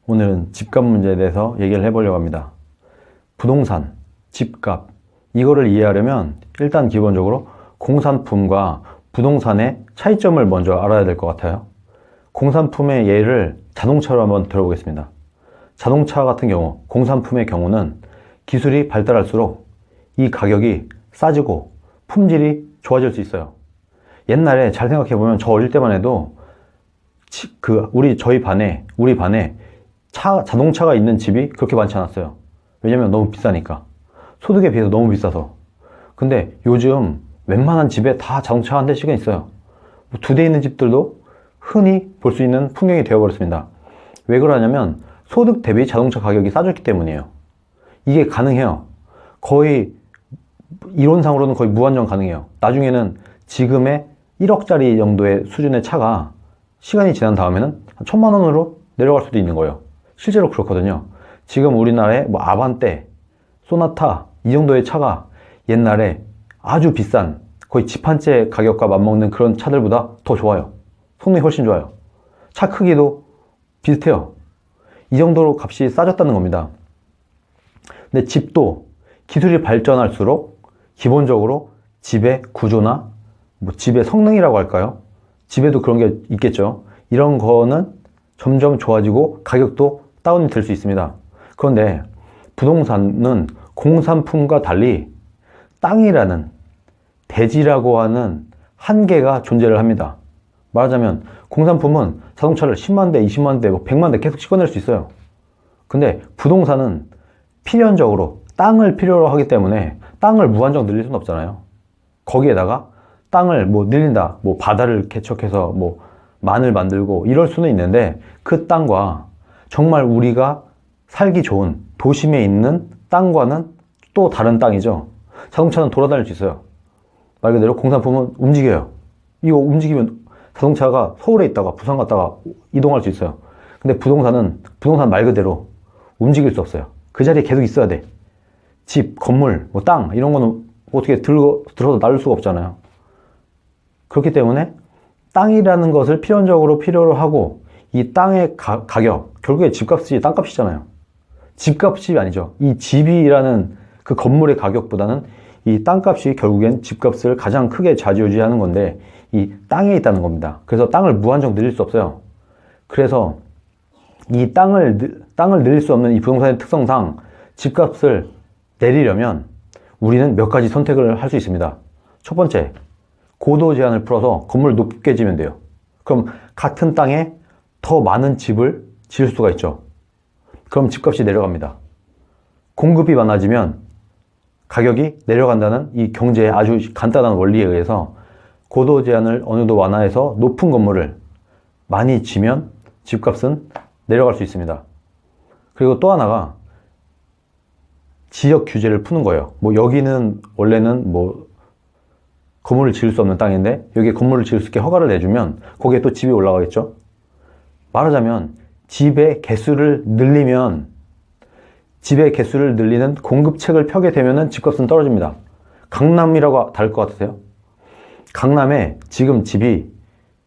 오늘은 집값 문제에 대해서 얘기를 해보려고 합니다. 부동산, 집값, 이거를 이해하려면 일단 기본적으로 공산품과 부동산의 차이점을 먼저 알아야 될 것 같아요. 공산품의 예를 자동차로 한번 들어보겠습니다. 자동차 같은 경우, 공산품의 경우는 기술이 발달할수록 이 가격이 싸지고 품질이 좋아질 수 있어요. 옛날에 잘 생각해보면 저 어릴 때만 해도 우리 반에 자동차가 있는 집이 그렇게 많지 않았어요. 왜냐면 너무 비싸니까. 소득에 비해서 너무 비싸서. 근데 요즘 웬만한 집에 다 자동차 한 대씩은 있어요. 2대 있는 집들도 흔히 볼 수 있는 풍경이 되어버렸습니다. 왜 그러냐면 소득 대비 자동차 가격이 싸졌기 때문이에요. 이게 가능해요. 거의 이론상으로는 거의 무한정 가능해요. 나중에는 지금의 1억짜리 정도의 수준의 차가 시간이 지난 다음에는 1,000만 원으로 내려갈 수도 있는 거예요. 실제로 그렇거든요. 지금 우리나라에 아반떼, 소나타 이 정도의 차가 옛날에 아주 비싼 거의 집 한 채 가격과 맞먹는 그런 차들보다 더 좋아요. 성능이 훨씬 좋아요. 차 크기도 비슷해요. 이 정도로 값이 싸졌다는 겁니다. 근데 집도 기술이 발전할수록 기본적으로 집의 구조나 집의 성능이라고 할까요? 집에도 그런 게 있겠죠. 이런 거는 점점 좋아지고 가격도 다운이 될 수 있습니다. 그런데 부동산은 공산품과 달리 땅이라는 대지라고 하는 한계가 존재를 합니다. 말하자면 공산품은 자동차를 10만 대, 20만 대, 100만 대 계속 찍어낼 수 있어요. 근데 부동산은 필연적으로 땅을 필요로 하기 때문에 땅을 무한정 늘릴 수는 없잖아요. 거기에다가 땅을 늘린다, 바다를 개척해서 만을 만들고 이럴 수는 있는데 그 땅과 정말 우리가 살기 좋은 도심에 있는 땅과는 또 다른 땅이죠. 자동차는 돌아다닐 수 있어요. 말 그대로 공산품은 움직여요. 이거 움직이면 자동차가 서울에 있다가 부산 갔다가 이동할 수 있어요. 근데 부동산 말 그대로 움직일 수 없어요. 그 자리에 계속 있어야 돼. 집, 건물, 땅 이런 거는 어떻게 들어서 나를 수가 없잖아요. 그렇기 때문에 땅이라는 것을 필연적으로 하고 이 땅의 가격, 결국에 집값이 땅값이잖아요. 집값이 아니죠. 이 집이라는 그 건물의 가격보다는 이 땅값이 결국엔 집값을 가장 크게 좌지우지하는 건데 이 땅에 있다는 겁니다. 그래서 땅을 무한정 늘릴 수 없어요. 그래서 이 땅을 늘릴 수 없는 이 부동산의 특성상 집값을 내리려면 우리는 몇 가지 선택을 할 수 있습니다. 첫 번째, 고도 제한을 풀어서 건물을 높게 지면 돼요. 그럼 같은 땅에 더 많은 집을 지을 수가 있죠. 그럼 집값이 내려갑니다. 공급이 많아지면 가격이 내려간다는 이 경제의 아주 간단한 원리에 의해서 고도 제한을 어느 정도 완화해서 높은 건물을 많이 지면 집값은 내려갈 수 있습니다. 그리고 또 하나가 지역 규제를 푸는 거예요. 여기는 원래는 건물을 지을 수 없는 땅인데 여기에 건물을 지을 수 있게 허가를 내주면 거기에 또 집이 올라가겠죠. 말하자면 집의 개수를 늘리는 공급책을 펴게 되면 집값은 떨어집니다. 강남이라고 다를 것 같으세요? 강남에 지금 집이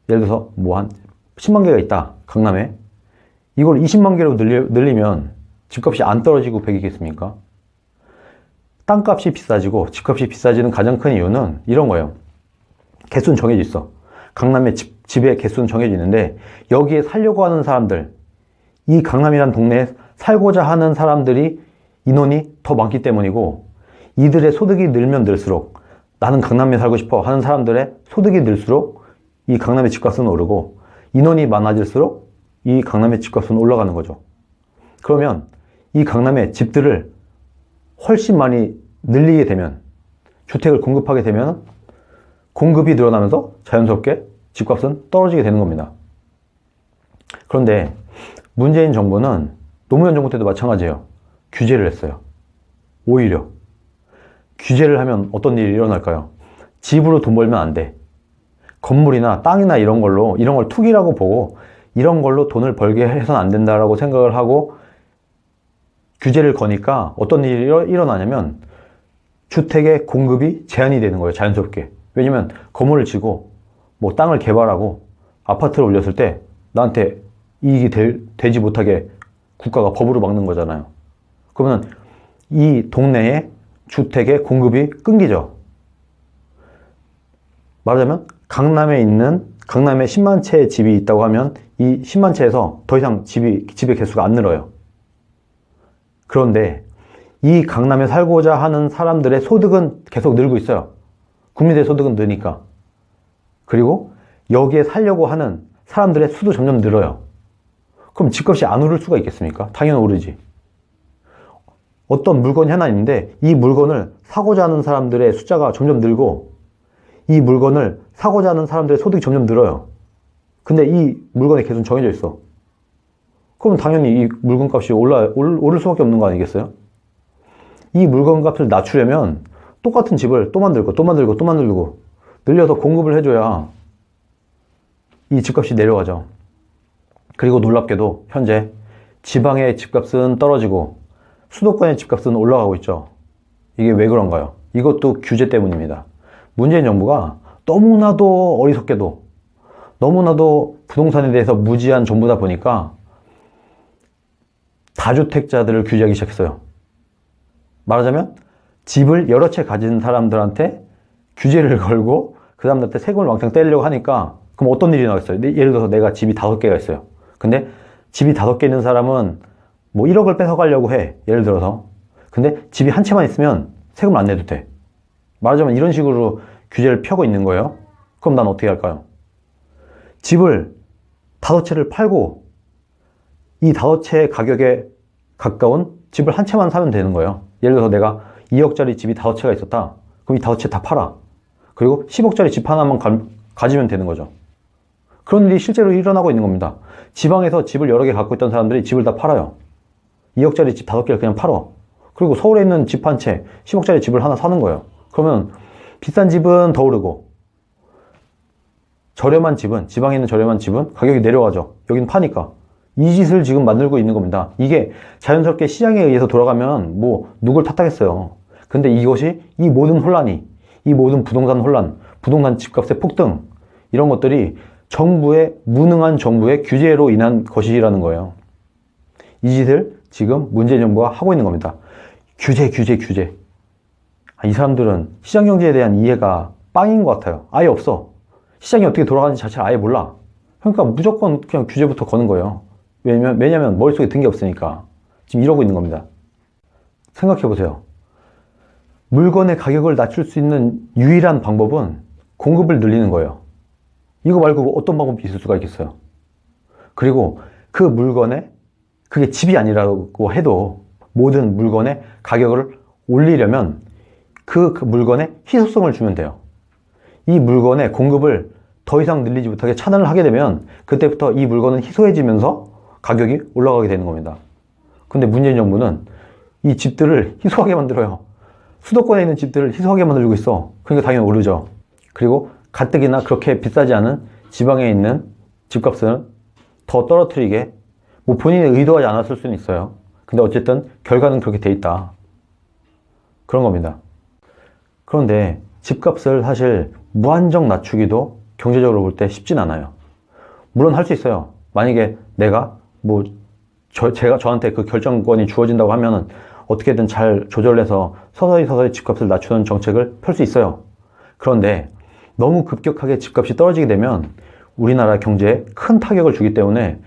예를 들어서 한 10만 개가 있다. 강남에. 이걸 20만 개로 늘리면 집값이 안 떨어지고 배기겠습니까? 땅값이 비싸지고 집값이 비싸지는 가장 큰 이유는 이런 거예요. 개수는 정해져 있어. 강남의 집의 개수는 정해져 있는데 여기에 살려고 하는 사람들, 이 강남이라는 동네에 살고자 하는 사람들이 인원이 더 많기 때문이고 이들의 소득이 늘면 늘수록 나는 강남에 살고 싶어 하는 사람들의 소득이 늘수록 이 강남의 집값은 오르고 인원이 많아질수록 이 강남의 집값은 올라가는 거죠. 그러면 이 강남의 집들을 훨씬 많이 늘리게 되면 주택을 공급하게 되면 공급이 늘어나면서 자연스럽게 집값은 떨어지게 되는 겁니다. 그런데 문재인 정부는 노무현 정부 때도 마찬가지예요. 규제를 했어요. 오히려 규제를 하면 어떤 일이 일어날까요? 집으로 돈 벌면 안 돼. 건물이나 땅이나 이런 걸 투기라고 보고 이런 걸로 돈을 벌게 해서는 안 된다라고 생각을 하고 규제를 거니까 어떤 일이 일어나냐면 주택의 공급이 제한이 되는 거예요. 자연스럽게. 왜냐면 건물을 지고 땅을 개발하고 아파트를 올렸을 때 나한테 이익이 되지 못하게 국가가 법으로 막는 거잖아요. 그러면 이 동네에 주택의 공급이 끊기죠. 말하자면 강남에 10만 채의 집이 있다고 하면 이 10만 채에서 더 이상 집의 개수가 안 늘어요. 그런데 이 강남에 살고자 하는 사람들의 소득은 계속 늘고 있어요. 국민들의 소득은 느니까. 그리고 여기에 살려고 하는 사람들의 수도 점점 늘어요. 그럼 집값이 안 오를 수가 있겠습니까? 당연히 오르지. 어떤 물건이 하나 있는데 이 물건을 사고자 하는 사람들의 숫자가 점점 늘고 이 물건을 사고자 하는 사람들의 소득이 점점 늘어요. 근데 이 물건의 개수는 정해져 있어. 그럼 당연히 이 물건값이 오를 수밖에 없는 거 아니겠어요? 이 물건값을 낮추려면 똑같은 집을 또 만들고 또 만들고 또 만들고 늘려서 공급을 해줘야 이 집값이 내려가죠. 그리고 놀랍게도 현재 지방의 집값은 떨어지고 수도권의 집값은 올라가고 있죠. 이게 왜 그런가요? 이것도 규제 때문입니다. 문재인 정부가 너무나도 어리석게도 너무나도 부동산에 대해서 무지한 정부다 보니까 다주택자들을 규제하기 시작했어요. 말하자면 집을 여러 채 가진 사람들한테 규제를 걸고 그 사람들한테 세금을 왕창 떼려고 하니까 그럼 어떤 일이 나겠어요? 예를 들어서 내가 집이 5개가 있어요. 근데 집이 5개 있는 사람은 뭐 1억을 뺏어가려고 해. 예를 들어서. 근데 집이 한 채만 있으면 세금을 안 내도 돼. 말하자면 이런 식으로 규제를 펴고 있는 거예요. 그럼 난 어떻게 할까요? 집을 5채를 팔고 이 5채의 가격에 가까운 집을 한 채만 사면 되는 거예요. 예를 들어서 내가 2억짜리 집이 5채가 있었다. 그럼 이 5채 다 팔아. 그리고 10억짜리 집 하나만 가지면 되는 거죠. 그런 일이 실제로 일어나고 있는 겁니다. 지방에서 집을 여러 개 갖고 있던 사람들이 집을 다 팔아요. 2억짜리 집 5개를 그냥 팔어. 그리고 서울에 있는 집 한 채, 10억짜리 집을 하나 사는 거예요. 그러면 비싼 집은 더 오르고 저렴한 집은, 지방에 있는 저렴한 집은 가격이 내려가죠. 여기는 파니까. 이 짓을 지금 만들고 있는 겁니다. 이게 자연스럽게 시장에 의해서 돌아가면 뭐 누굴 탓하겠어요. 근데 이것이 이 모든 혼란이, 이 모든 부동산 혼란, 부동산 집값의 폭등 이런 것들이 무능한 정부의 규제로 인한 것이라는 거예요. 이 짓을 지금 문재인 정부가 하고 있는 겁니다. 규제. 이 사람들은 시장경제에 대한 이해가 빵인 것 같아요. 아예 없어. 시장이 어떻게 돌아가는지 자체를 아예 몰라. 그러니까 무조건 그냥 규제부터 거는 거예요. 왜냐면 머릿속에 든 게 없으니까. 지금 이러고 있는 겁니다. 생각해보세요. 물건의 가격을 낮출 수 있는 유일한 방법은 공급을 늘리는 거예요. 이거 말고 어떤 방법이 있을 수가 있겠어요. 그리고 그 물건에 그게 집이 아니라고 해도 모든 물건의 가격을 올리려면 그 물건에 희소성을 주면 돼요. 이 물건의 공급을 더 이상 늘리지 못하게 차단을 하게 되면 그때부터 이 물건은 희소해지면서 가격이 올라가게 되는 겁니다. 근데 문재인 정부는 이 집들을 희소하게 만들어요. 수도권에 있는 집들을 희소하게 만들고 있어. 그러니까 당연히 오르죠. 그리고 가뜩이나 그렇게 비싸지 않은 지방에 있는 집값은 더 떨어뜨리게 뭐 본인이 의도하지 않았을 수는 있어요. 근데 어쨌든 결과는 그렇게 돼 있다. 그런 겁니다. 그런데 집값을 사실 무한정 낮추기도 경제적으로 볼 때 쉽진 않아요. 물론 할 수 있어요. 만약에 내가 제가 저한테 그 결정권이 주어진다고 하면은 어떻게든 잘 조절해서 서서히 집값을 낮추는 정책을 펼 수 있어요. 그런데 너무 급격하게 집값이 떨어지게 되면 우리나라 경제에 큰 타격을 주기 때문에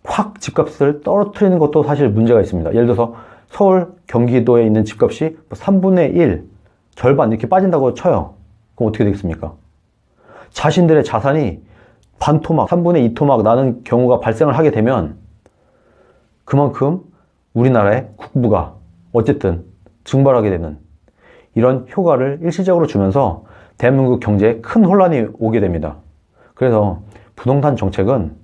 확 집값을 떨어뜨리는 것도 사실 문제가 있습니다. 예를 들어서 서울, 경기도에 있는 집값이 3분의 1, 절반 이렇게 빠진다고 쳐요. 그럼 어떻게 되겠습니까? 자신들의 자산이 반토막, 3분의 2토막 나는 경우가 발생을 하게 되면 그만큼 우리나라의 국부가 어쨌든 증발하게 되는 이런 효과를 일시적으로 주면서 대한민국 경제에 큰 혼란이 오게 됩니다. 그래서 부동산 정책은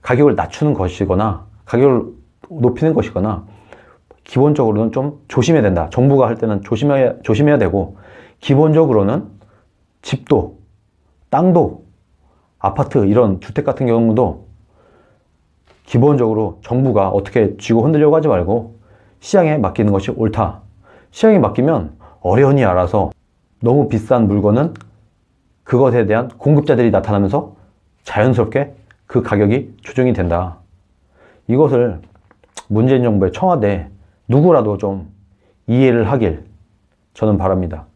가격을 낮추는 것이거나 가격을 높이는 것이거나 기본적으로는 좀 조심해야 된다. 정부가 할 때는 조심해야 되고 기본적으로는 집도, 땅도, 아파트 이런 주택 같은 경우도 기본적으로 정부가 어떻게 쥐고 흔들려고 하지 말고 시장에 맡기는 것이 옳다. 시장에 맡기면 어련히 알아서 너무 비싼 물건은 그것에 대한 공급자들이 나타나면서 자연스럽게 그 가격이 조정이 된다. 이것을 문재인 정부의 청와대 누구라도 좀 이해를 하길 저는 바랍니다.